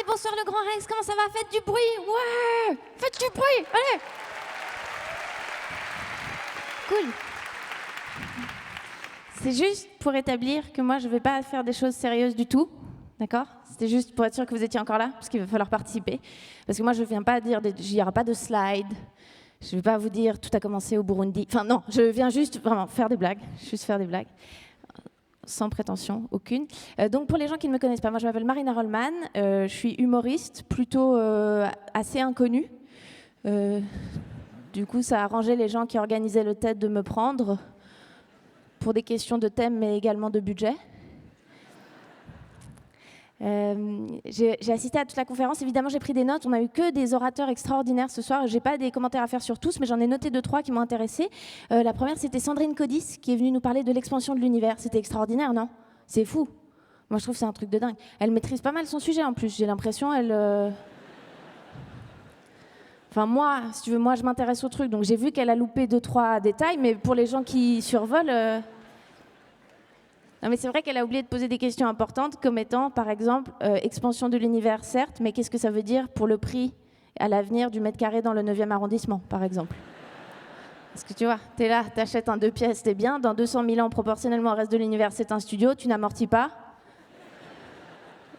bonsoir le Grand Rex, comment ça va? Faites du bruit, ouais! Faites du bruit, allez! Cool. C'est juste pour établir que moi, je ne vais pas faire des choses sérieuses du tout, d'accord? C'était juste pour être sûr que vous étiez encore là, parce qu'il va falloir participer. Parce que moi, je ne viens pas dire, il n'y aura pas de slide, je ne vais pas vous dire tout a commencé au Burundi. Enfin non, je viens juste vraiment faire des blagues, sans prétention aucune. Donc pour les gens qui ne me connaissent pas, moi je m'appelle Marina Rollman, je suis humoriste, plutôt assez inconnue. Du coup, ça a arrangé les gens qui organisaient le TED de me prendre pour des questions de thème, mais également de budget. J'ai assisté à toute la conférence. Évidemment, j'ai pris des notes. On n'a eu que des orateurs extraordinaires ce soir. Je n'ai pas des commentaires à faire sur tous, mais j'en ai noté 2-3 qui m'ont intéressée. La première, c'était Sandrine Codis, qui est venue nous parler de l'expansion de l'univers. C'était extraordinaire, non? C'est fou. Moi, je trouve que c'est un truc de dingue. Elle maîtrise pas mal son sujet, en plus. J'ai l'impression, Enfin, moi, si tu veux, moi, je m'intéresse au truc. Donc, j'ai vu qu'elle a loupé 2-3 détails, mais pour les gens qui survolent... Non, mais c'est vrai qu'elle a oublié de poser des questions importantes, comme étant, par exemple, expansion de l'univers, certes, mais qu'est-ce que ça veut dire pour le prix à l'avenir du mètre carré dans le 9e arrondissement, par exemple? Parce que tu vois, t'es là, t'achètes un 2 pièces, t'es bien, dans 200 000 ans, proportionnellement au reste de l'univers, c'est un studio, tu n'amortis pas.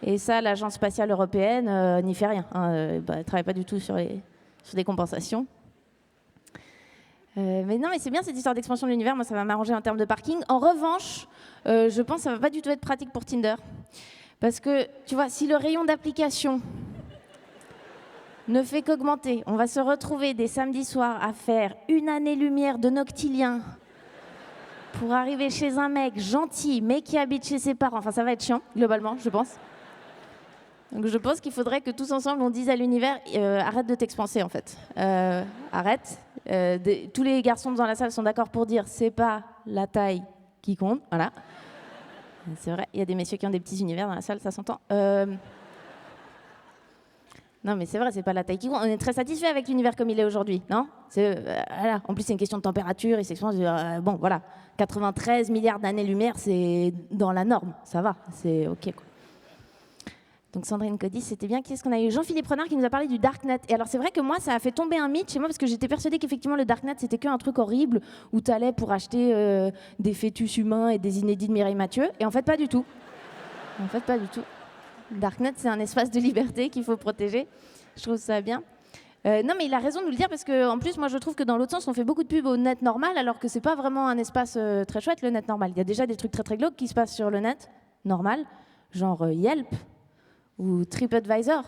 Et ça, l'Agence spatiale européenne n'y fait rien. Elle ne travaille pas du tout sur des compensations. Mais non, mais c'est bien cette histoire d'expansion de l'univers. Moi, ça va m'arranger en termes de parking. En revanche, je pense que ça va pas du tout être pratique pour Tinder. Parce que, tu vois, si le rayon d'application ne fait qu'augmenter, on va se retrouver des samedis soirs à faire 1 année-lumière de noctilien pour arriver chez un mec gentil, mais qui habite chez ses parents. Enfin, ça va être chiant, globalement, je pense. Donc je pense qu'il faudrait que tous ensemble on dise à l'univers arrête de t'expanser en fait. Arrête. Tous les garçons dans la salle sont d'accord pour dire c'est pas la taille qui compte. Voilà. C'est vrai, il y a des messieurs qui ont des petits univers dans la salle, ça s'entend. Non mais c'est vrai, c'est pas la taille qui compte. On est très satisfait avec l'univers comme il est aujourd'hui, non? Voilà. En plus c'est une question de température, il s'expanse. Bon voilà, 93 milliards d'années-lumière, c'est dans la norme, ça va, c'est ok quoi. Donc Sandrine Codis, c'était bien. Qui est-ce qu'on a eu? Jean-Philippe Renard qui nous a parlé du Darknet. Et alors c'est vrai que moi, ça a fait tomber un mythe chez moi parce que j'étais persuadée qu'effectivement le Darknet, c'était qu'un truc horrible où tu allais pour acheter des fœtus humains et des inédits de Mireille Mathieu. Et en fait, pas du tout. En fait, pas du tout. Darknet, c'est un espace de liberté qu'il faut protéger. Je trouve ça bien. Non, mais il a raison de nous le dire parce qu'en plus, moi, je trouve que dans l'autre sens, on fait beaucoup de pubs au net normal alors que c'est pas vraiment un espace très chouette, le net normal. Il y a déjà des trucs très très glauques qui se passent sur le net normal, genre Yelp, ou TripAdvisor,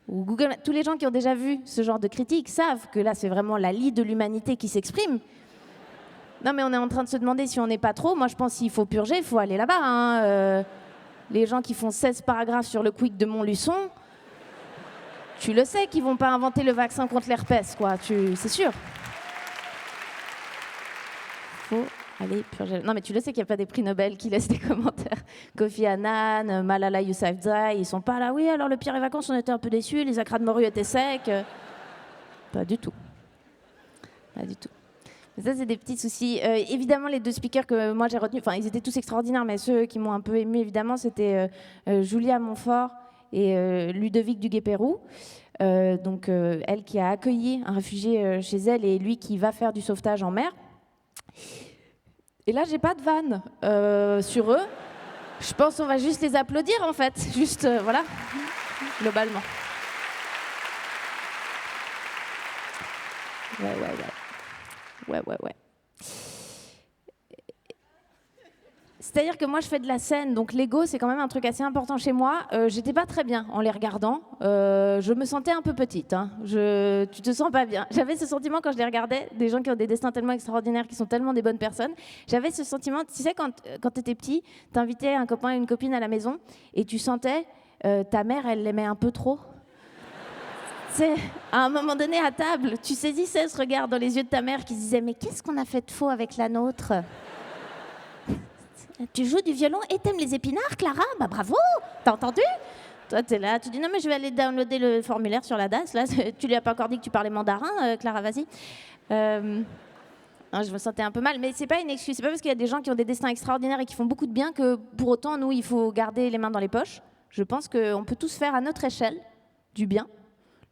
ou Google. Tous les gens qui ont déjà vu ce genre de critiques savent que là, c'est vraiment la lie de l'humanité qui s'exprime. Non, mais on est en train de se demander si on n'est pas trop. Moi, je pense qu'il faut purger, il faut aller là-bas. Hein. Les gens qui font 16 paragraphes sur le quick de Montluçon, tu le sais qu'ils vont pas inventer le vaccin contre l'herpès, quoi. C'est sûr. Faut aller purger. Non, mais tu le sais qu'il n'y a pas des prix Nobel qui laissent des commentaires. Kofi Annan, Malala Yousafzai, ils sont pas là. Oui, alors le pire les vacances, on était un peu déçus, les acras de morue étaient secs. Pas du tout. Pas du tout. Mais ça, c'est des petits soucis. Évidemment, les 2 speakers que moi j'ai retenus, enfin, ils étaient tous extraordinaires, mais ceux qui m'ont un peu ému, évidemment, c'était Julia Montfort et Ludovic Duguay-Pérou. Donc, elle qui a accueilli un réfugié chez elle et lui qui va faire du sauvetage en mer. Et là, j'ai pas de vanne sur eux. Je pense qu'on va juste les applaudir, en fait. Juste, voilà, globalement. Ouais. C'est-à-dire que moi, je fais de la scène, donc l'ego, c'est quand même un truc assez important chez moi. J'étais pas très bien en les regardant. Je me sentais un peu petite. Hein. Tu te sens pas bien. J'avais ce sentiment quand je les regardais, des gens qui ont des destins tellement extraordinaires, qui sont tellement des bonnes personnes. J'avais ce sentiment, tu sais, quand tu étais petit, t'invitais un copain et une copine à la maison, et tu sentais ta mère, elle l'aimait un peu trop. C'est à un moment donné à table, tu saisissais ce regard dans les yeux de ta mère qui se disait « Mais qu'est-ce qu'on a fait de faux avec la nôtre ?» Tu joues du violon et t'aimes les épinards, Clara? Bah bravo, t'as entendu? Toi, t'es là, tu dis « Non, mais je vais aller downloader le formulaire sur la DAS. » Là, tu lui as pas encore dit que tu parlais mandarin, Clara, vas-y. Je me sentais un peu mal, mais c'est pas une excuse. C'est pas parce qu'il y a des gens qui ont des destins extraordinaires et qui font beaucoup de bien que pour autant, nous, il faut garder les mains dans les poches. Je pense qu'on peut tous faire à notre échelle du bien.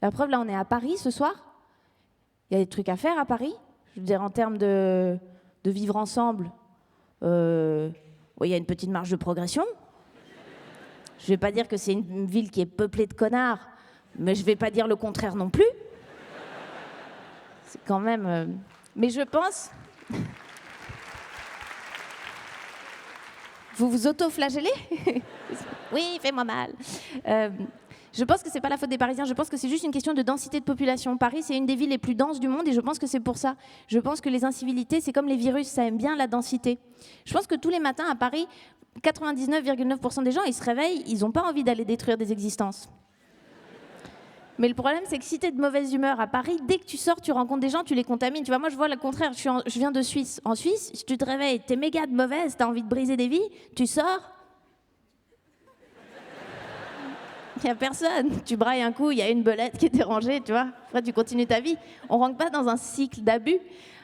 La preuve, là, on est à Paris ce soir. Il y a des trucs à faire à Paris. Je veux dire, en termes de vivre ensemble, il y a une petite marge de progression. Je ne vais pas dire que c'est une ville qui est peuplée de connards, mais je ne vais pas dire le contraire non plus. C'est quand même... Mais je pense... Vous vous auto-flagellez? Oui, fais-moi mal. Je pense que c'est pas la faute des Parisiens, je pense que c'est juste une question de densité de population. Paris, c'est une des villes les plus denses du monde et je pense que c'est pour ça. Je pense que les incivilités, c'est comme les virus, ça aime bien la densité. Je pense que tous les matins à Paris, 99,9% des gens, ils se réveillent, ils n'ont pas envie d'aller détruire des existences. Mais le problème, c'est que si tu es de mauvaise humeur à Paris, dès que tu sors, tu rencontres des gens, tu les contamines. Tu vois, moi, je vois le contraire. Je viens de Suisse. En Suisse, si tu te réveilles, tu es méga de mauvaise, tu as envie de briser des vies, tu sors. Il n'y a personne. Tu brailles un coup, il y a une belette qui est dérangée, tu vois. Après, tu continues ta vie. On ne rentre pas dans un cycle d'abus.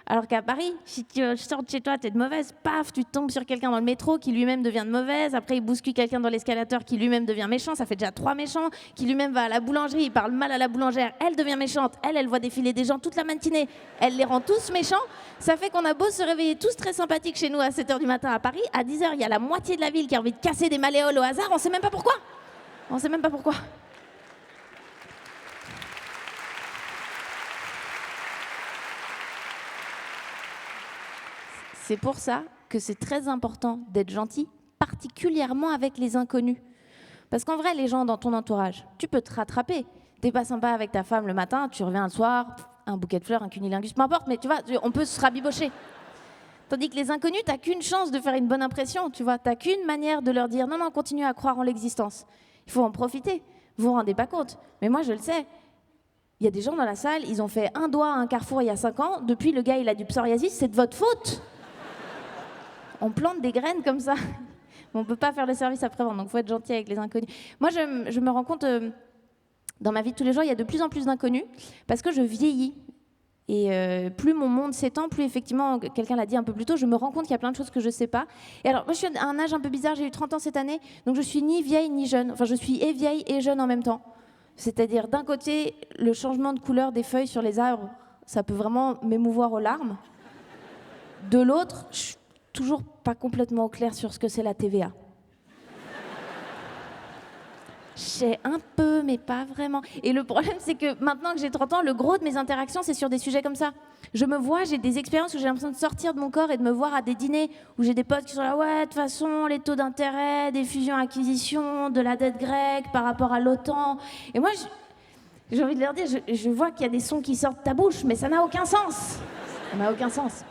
Alors qu'à Paris, si tu sors de chez toi, tu es de mauvaise, paf, tu tombes sur quelqu'un dans le métro qui lui-même devient de mauvaise, après il bouscule quelqu'un dans l'escalator qui lui-même devient méchant, ça fait déjà 3 méchants, qui lui-même va à la boulangerie, il parle mal à la boulangère, elle devient méchante, elle voit défiler des gens toute la matinée, elle les rend tous méchants, ça fait qu'on a beau se réveiller tous très sympathiques chez nous à 7h du matin à Paris, à 10h, il y a la moitié de la ville qui a envie de casser des malléoles au hasard, on sait même pas pourquoi. On sait même pas pourquoi. C'est pour ça que c'est très important d'être gentil, particulièrement avec les inconnus. Parce qu'en vrai, les gens dans ton entourage, tu peux te rattraper. T'es pas sympa avec ta femme le matin, tu reviens le soir, un bouquet de fleurs, un cunilingus, peu importe, mais tu vois, on peut se rabibocher. Tandis que les inconnus, t'as qu'une chance de faire une bonne impression, tu vois, t'as qu'une manière de leur dire non, continue à croire en l'existence. Il faut en profiter. Vous vous rendez pas compte, mais moi je le sais. Il y a des gens dans la salle, ils ont fait un doigt à un carrefour il y a 5 ans, depuis le gars il a du psoriasis, c'est de votre faute. On plante des graines comme ça. On ne peut pas faire le service après-vente, donc il faut être gentil avec les inconnus. Moi, je me rends compte, dans ma vie de tous les jours, il y a de plus en plus d'inconnus, parce que je vieillis. Et plus mon monde s'étend, plus effectivement, quelqu'un l'a dit un peu plus tôt, je me rends compte qu'il y a plein de choses que je ne sais pas. Et alors, moi, je suis à un âge un peu bizarre, j'ai eu 30 ans cette année, donc je suis ni vieille ni jeune. Enfin, je suis et vieille et jeune en même temps. C'est-à-dire, d'un côté, le changement de couleur des feuilles sur les arbres, ça peut vraiment m'émouvoir aux larmes. De l'autre, je suis toujours pas complètement au clair sur ce que c'est la TVA. Je sais un peu, mais pas vraiment. Et le problème, c'est que maintenant que j'ai 30 ans, le gros de mes interactions, c'est sur des sujets comme ça. Je me vois, j'ai des expériences où j'ai l'impression de sortir de mon corps et de me voir à des dîners où j'ai des potes qui sont là, ouais, de toute façon, les taux d'intérêt, des fusions-acquisitions, de la dette grecque par rapport à l'OTAN. Et moi, j'ai envie de leur dire, je vois qu'il y a des sons qui sortent de ta bouche, mais ça n'a aucun sens. Ça n'a aucun sens.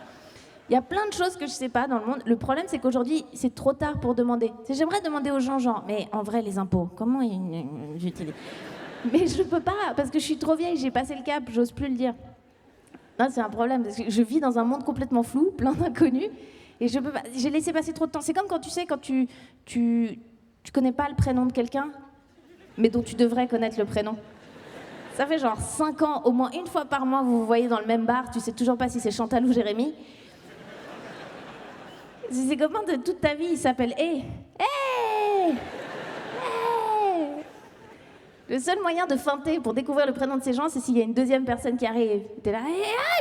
Il y a plein de choses que je ne sais pas dans le monde. Le problème, c'est qu'aujourd'hui, c'est trop tard pour demander. J'aimerais demander aux gens, genre, mais en vrai, les impôts, comment j'utilise? Mais je ne peux pas, parce que je suis trop vieille, j'ai passé le cap, j'ose plus le dire. Non, c'est un problème, parce que je vis dans un monde complètement flou, plein d'inconnus, et je peux pas. J'ai laissé passer trop de temps. C'est comme quand tu sais, quand tu connais pas le prénom de quelqu'un, mais dont tu devrais connaître le prénom. Ça fait genre 5 ans, au moins une fois par mois, vous vous voyez dans le même bar, tu sais toujours pas si c'est Chantal ou Jérémy. C'est comment de toute ta vie, il s'appelle Hey. Le seul moyen de feinter pour découvrir le prénom de ces gens, c'est s'il y a une deuxième personne qui arrive. T'es là,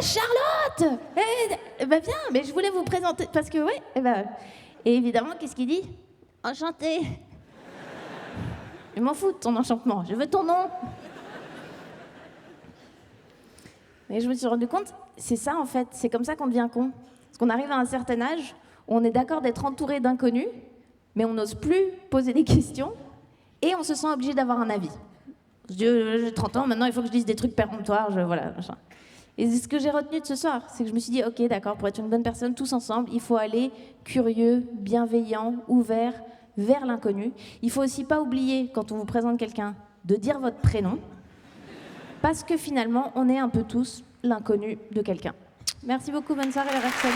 Charlotte. Viens, mais je voulais vous présenter, parce que ouais, et évidemment, qu'est-ce qu'il dit? Enchanté. Je m'en fous de ton enchantement, je veux ton nom. Mais je me suis rendu compte, c'est ça en fait, c'est comme ça qu'on devient con. Parce qu'on arrive à un certain âge, où on est d'accord d'être entouré d'inconnus, mais on n'ose plus poser des questions, et on se sent obligé d'avoir un avis. J'ai 30 ans, maintenant il faut que je dise des trucs péremptoires, voilà, machin. Et c'est ce que j'ai retenu de ce soir, c'est que je me suis dit, ok, d'accord, pour être une bonne personne, tous ensemble, il faut aller curieux, bienveillant, ouvert, vers l'inconnu. Il faut aussi pas oublier, quand on vous présente quelqu'un, de dire votre prénom, parce que finalement, on est un peu tous l'inconnu de quelqu'un. Merci beaucoup, bonne soirée, Raphaël.